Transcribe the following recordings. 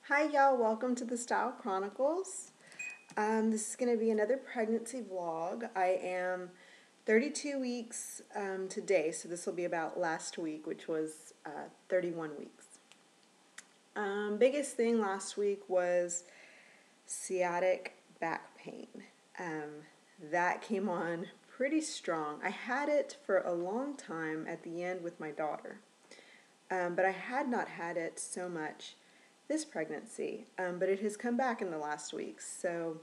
Hi y'all, welcome to the Style Chronicles. This is going to be another pregnancy vlog. I am 32 weeks today, so this will be about last week, which was 31 weeks. Biggest thing last week was sciatic back pain. That came on pretty strong. I had it for a long time at the end with my daughter, but I had not had it so much this pregnancy, but it has come back in the last weeks, so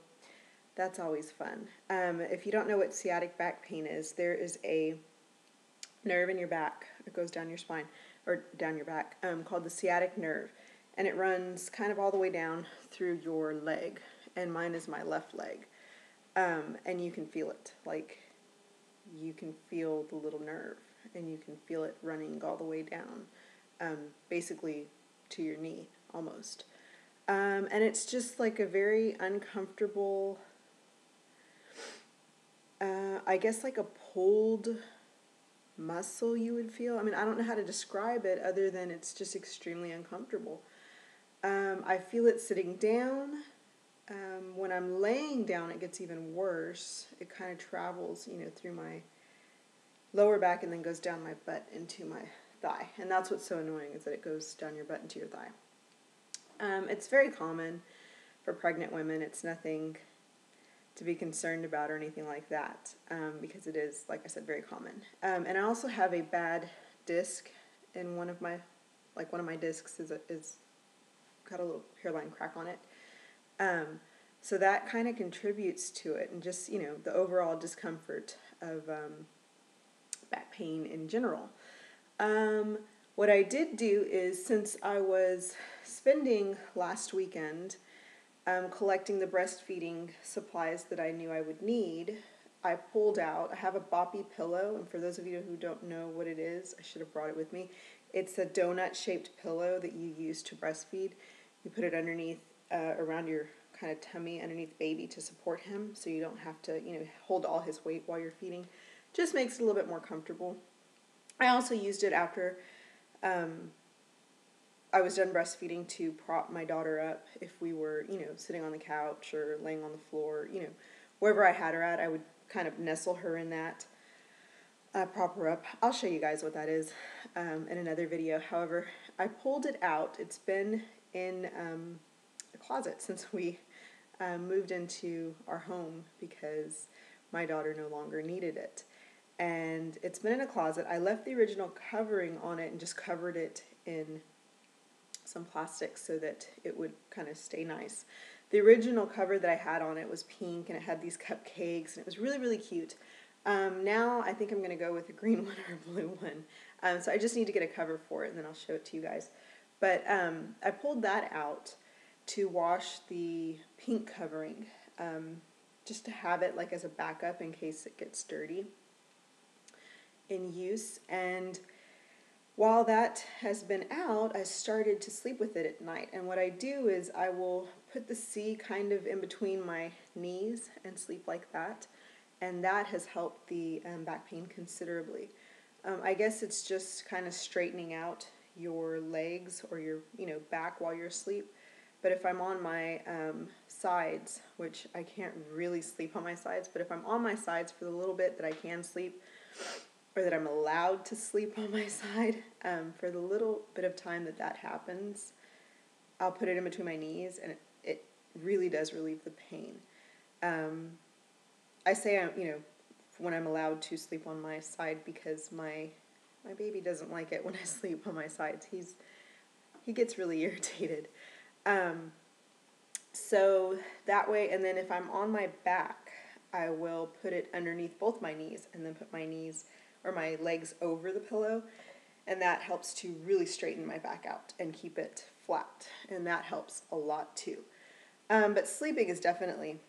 that's always fun. If you don't know what sciatic back pain is, there is a nerve in your back. It goes down your spine, or down your back, called the sciatic nerve, and it runs kind of all the way down through your leg, and mine is my left leg, and you can feel it, like you can feel the little nerve, and you can feel it running all the way down, basically to your knee, almost. And it's just like a very uncomfortable, I guess like a pulled muscle you would feel. I mean, I don't know how to describe it other than it's just extremely uncomfortable. I feel it sitting down. When I'm laying down, it gets even worse. It kind of travels, through my lower back and then goes down my butt into my thigh. And that's what's so annoying, is that it goes down your butt into your thigh. It's very common for pregnant women. It's nothing to be concerned about or anything like that, because it is, like I said, very common. And I also have a bad disc in one of my discs is got a little hairline crack on it. So that kind of contributes to it, and just, the overall discomfort of back pain in general. What I did do is, since I was spending last weekend collecting the breastfeeding supplies that I knew I would need, I have a boppy pillow, and for those of you who don't know what it is, I should have brought it with me. It's a donut-shaped pillow that you use to breastfeed. You put it underneath, around your kind of tummy, underneath baby, to support him, so you don't have to, hold all his weight while you're feeding. Just makes it a little bit more comfortable. I also used it after I was done breastfeeding to prop my daughter up if we were, sitting on the couch or laying on the floor, wherever I had her at, I would kind of nestle her in that, prop her up. I'll show you guys what that is in another video. However, I pulled it out. It's been in the closet since we moved into our home because my daughter no longer needed it. And it's been in a closet. I left the original covering on it and just covered it in some plastic so that it would kind of stay nice. The original cover that I had on it was pink, and it had these cupcakes, and it was really, really cute. Now I think I'm going to go with a green one or a blue one. So I just need to get a cover for it, and then I'll show it to you guys. But I pulled that out to wash the pink covering, just to have it like as a backup in case it gets dirty in use. And while that has been out, I started to sleep with it at night. And what I do is I will put the C kind of in between my knees and sleep like that. And that has helped the back pain considerably. I guess it's just kind of straightening out your legs or your back while you're asleep. But if I'm on my sides, which I can't really sleep on my sides, but if I'm on my sides for the little bit that I can sleep, or that I'm allowed to sleep on my side, for the little bit of time that happens, I'll put it in between my knees, and it really does relieve the pain. I say, when I'm allowed to sleep on my side, because my baby doesn't like it when I sleep on my sides. He gets really irritated. So that way, and then if I'm on my back, I will put it underneath both my knees, and then put my knees or my legs over the pillow, and that helps to really straighten my back out and keep it flat, and that helps a lot too. But sleeping is definitely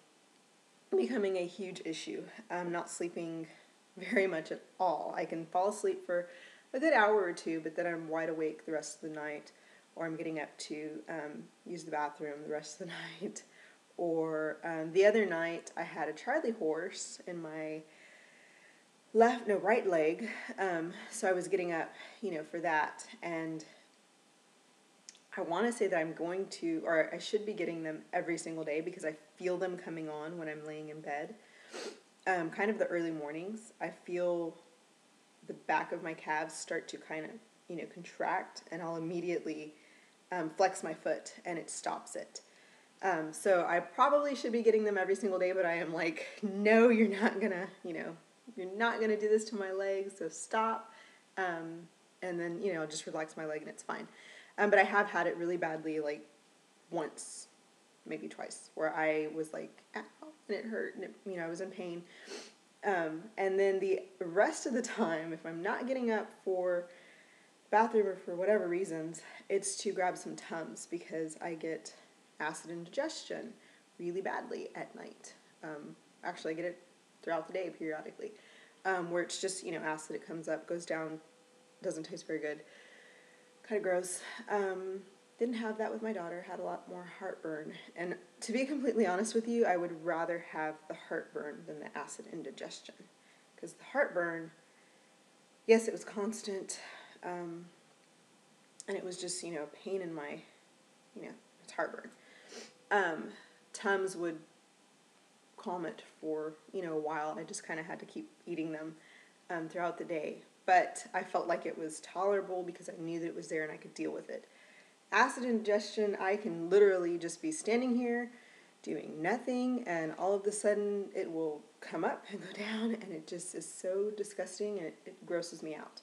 becoming a huge issue. I'm not sleeping very much at all. I can fall asleep for a good hour or two, but then I'm wide awake the rest of the night, or I'm getting up to use the bathroom the rest of the night. Or the other night I had a Charlie horse in my right leg, so I was getting up, for that, and I want to say that I'm going to, or I should be getting them every single day because I feel them coming on when I'm laying in bed. Kind of the early mornings, I feel the back of my calves start to kind of, contract, and I'll immediately flex my foot and it stops it. So I probably should be getting them every single day, but I am like, no, you're not gonna do this to my legs, so stop. And then, I'll just relax my leg and it's fine. But I have had it really badly, like once, maybe twice, where I was like, ow, and it hurt, and I was in pain. And then the rest of the time, if I'm not getting up for bathroom or for whatever reasons, it's to grab some Tums because I get acid indigestion really badly at night. Actually, I get it throughout the day periodically, where it's just, acid, it comes up, goes down, doesn't taste very good, kind of gross. Didn't have that with my daughter, had a lot more heartburn. And to be completely honest with you, I would rather have the heartburn than the acid indigestion. Because the heartburn, yes, it was constant, and it was just, pain in my, it's heartburn. Tums would calm it for, a while. I just kind of had to keep eating them throughout the day. But I felt like it was tolerable because I knew that it was there and I could deal with it. Acid indigestion, I can literally just be standing here doing nothing, and all of a sudden it will come up and go down, and it just is so disgusting, and it grosses me out.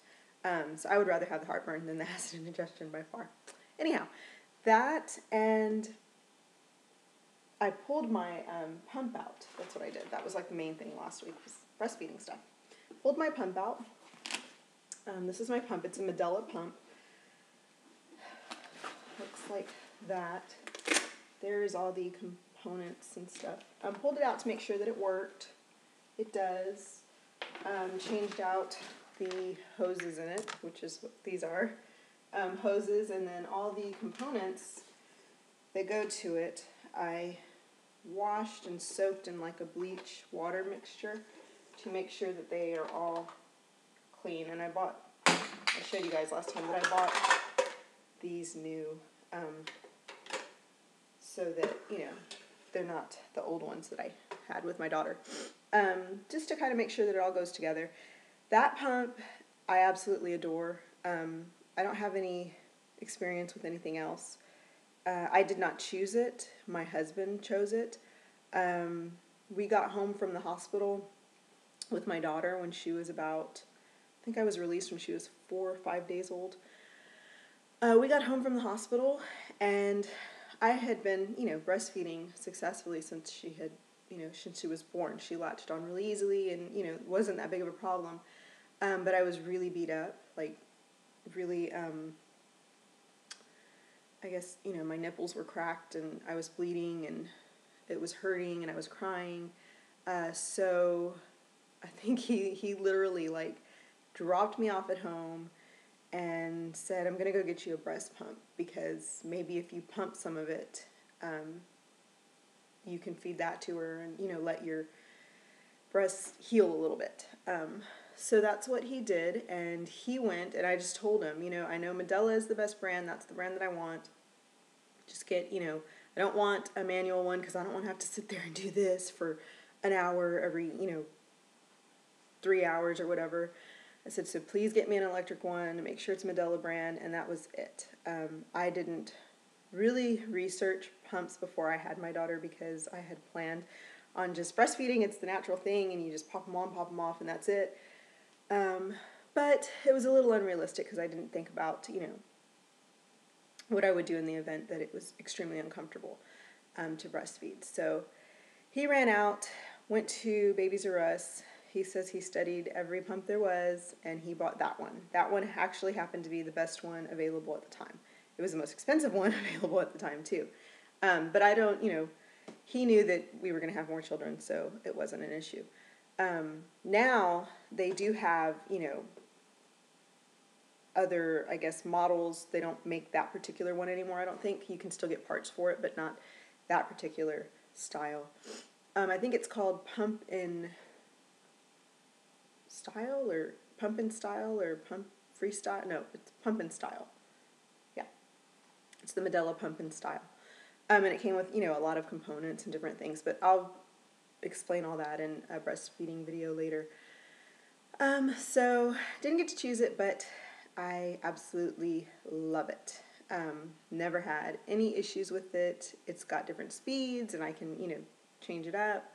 So I would rather have the heartburn than the acid indigestion by far. Anyhow, that, and I pulled my pump out. That's what I did. That was like the main thing last week, was breastfeeding stuff. Pulled my pump out. This is my pump. It's a Medela pump. Looks like that. There's all the components and stuff. Pulled it out to make sure that it worked. It does. Changed out the hoses in it, which is what these are. Hoses, and then all the components that go to it, I washed and soaked in like a bleach water mixture to make sure that they are all clean. And I showed you guys last time that I bought these new, so that, they're not the old ones that I had with my daughter. Just to kind of make sure that it all goes together. That pump, I absolutely adore. I don't have any experience with anything else. I did not choose it. My husband chose it. We got home from the hospital with my daughter when she was about, I think I was released when she was 4 or 5 days old. We got home from the hospital, and I had been, breastfeeding successfully since she had, since she was born. She latched on really easily, and, it wasn't that big of a problem. But I was really beat up, like, really, I guess, my nipples were cracked, and I was bleeding, and it was hurting, and I was crying. So I think he literally, like, dropped me off at home and said, I'm going to go get you a breast pump, because maybe if you pump some of it, you can feed that to her and, let your breasts heal a little bit. So that's what he did, and he went, and I just told him, I know Medela is the best brand. That's the brand that I want. Just get, I don't want a manual one because I don't want to have to sit there and do this for an hour every, 3 hours or whatever. I said, so please get me an electric one, make sure it's Medela brand, and that was it. I didn't really research pumps before I had my daughter because I had planned on just breastfeeding. It's the natural thing, and you just pop them on, pop them off, and that's it. But it was a little unrealistic because I didn't think about, what I would do in the event that it was extremely uncomfortable to breastfeed. So he ran out, went to Babies R Us. He says he studied every pump there was, and he bought that one. That one actually happened to be the best one available at the time. It was the most expensive one available at the time, too. But I don't, he knew that we were going to have more children, so it wasn't an issue. Now they do have, other, I guess, models. They don't make that particular one anymore, I don't think. You can still get parts for it, but not that particular style. I think it's called Pump in Style or Pump in Style or Pump Freestyle. No, it's Pump in Style. Yeah. It's the Medela pump in style. And it came with, a lot of components and different things, but I'll explain all that in a breastfeeding video later. So didn't get to choose it, but I absolutely love it. Never had any issues with it. It's got different speeds and I can, change it up.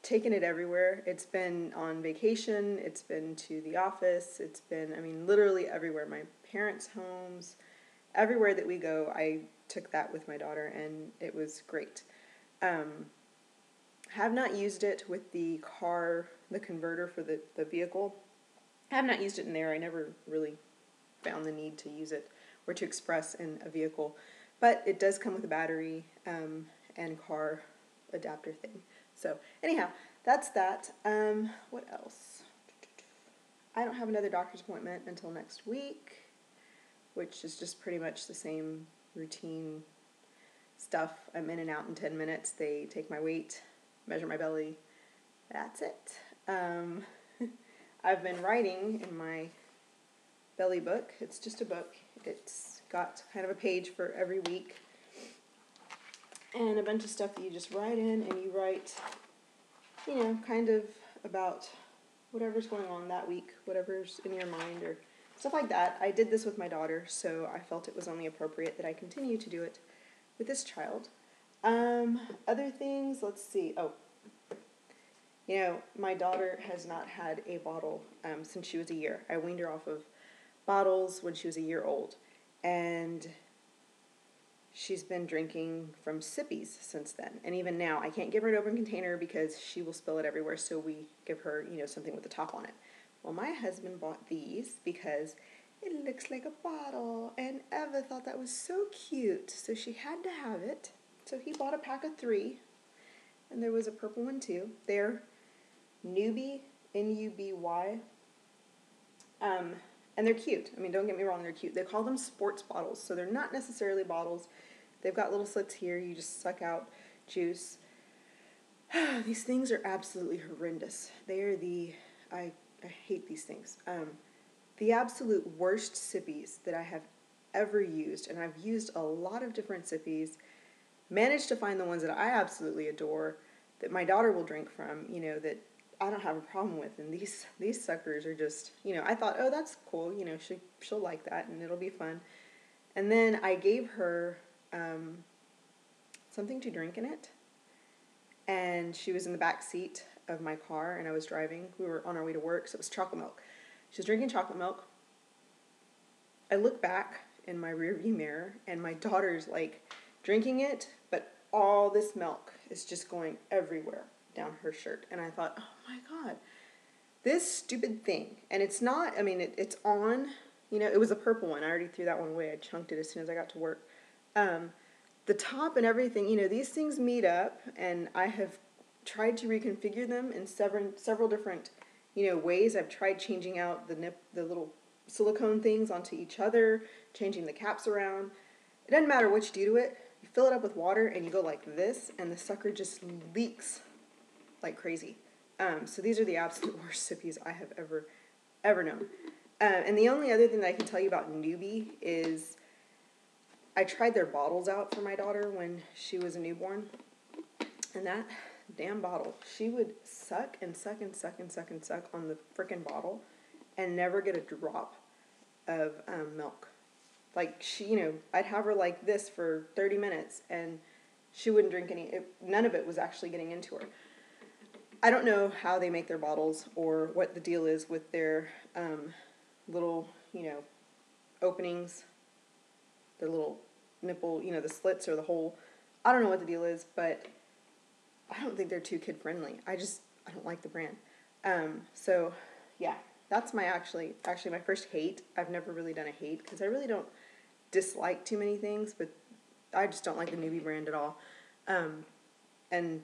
Taken it everywhere. It's been on vacation. It's been to the office. It's been, literally everywhere. My parents' homes, everywhere that we go, I took that with my daughter and it was great. Have not used it with the car, the converter for the vehicle. I have not used it in there. I never really found the need to use it or to express in a vehicle. But it does come with a battery and car adapter thing. So anyhow, that's that. What else? I don't have another doctor's appointment until next week, which is just pretty much the same routine stuff. I'm in and out in 10 minutes. They take my weight, measure my belly. That's it. I've been writing in my belly book. It's just a book. It's got kind of a page for every week and a bunch of stuff that you just write in, and you write, kind of about whatever's going on that week, whatever's in your mind or stuff like that. I did this with my daughter, so I felt it was only appropriate that I continue to do it with this child. Other things, let's see. My daughter has not had a bottle since she was a year. I weaned her off of bottles when she was a year old, and she's been drinking from sippies since then. And even now, I can't give her an open container because she will spill it everywhere, so we give her, something with the top on it. Well, my husband bought these because it looks like a bottle, and Eva thought that was so cute, so she had to have it. So he bought a pack of 3, and there was a purple one too. They're Nuby, N-U-B-Y, and they're cute. Don't get me wrong, they're cute. They call them sports bottles, so they're not necessarily bottles. They've got little slits here. You just suck out juice. These things are absolutely horrendous. They are I hate these things. The absolute worst sippies that I have ever used, and I've used a lot of different sippies, managed to find the ones that I absolutely adore, that my daughter will drink from, that I don't have a problem with. And these suckers are just, I thought, oh, that's cool, she'll like that and it'll be fun. And then I gave her something to drink in it, and she was in the back seat of my car and I was driving. We were on our way to work, so it was chocolate milk. She was drinking chocolate milk. I look back in my rearview mirror and my daughter's drinking it, but all this milk is just going everywhere down her shirt. And I thought, oh my God, this stupid thing. And it's not, it's on, it was a purple one. I already threw that one away. I chunked it as soon as I got to work. The top and everything, these things meet up, and I have tried to reconfigure them in several different, ways. I've tried changing out the little silicone things onto each other, changing the caps around. It doesn't matter what you do to it. You fill it up with water and you go like this, and the sucker just leaks like crazy. So these are the absolute worst sippies I have ever known. And the only other thing that I can tell you about Nuby is I tried their bottles out for my daughter when she was a newborn, and that damn bottle, she would suck and suck and suck and suck and suck on the frickin' bottle and never get a drop of milk. I'd have her like this for 30 minutes and she wouldn't drink none of it was actually getting into her. I don't know how they make their bottles or what the deal is with their little, openings, their little nipple, the slits or the hole. I don't know what the deal is, but I don't think they're too kid friendly. I don't like the brand. So yeah, that's actually my first hate. I've never really done a hate because I really don't dislike too many things, but I just don't like the Nuby brand at all. And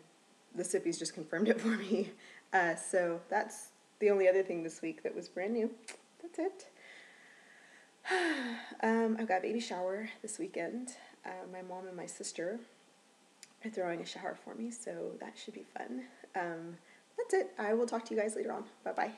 the sippies just confirmed it for me. So that's the only other thing this week that was brand new. That's it. I've got a baby shower this weekend. My mom and my sister are throwing a shower for me, so that should be fun. That's it. I will talk to you guys later on. Bye-bye.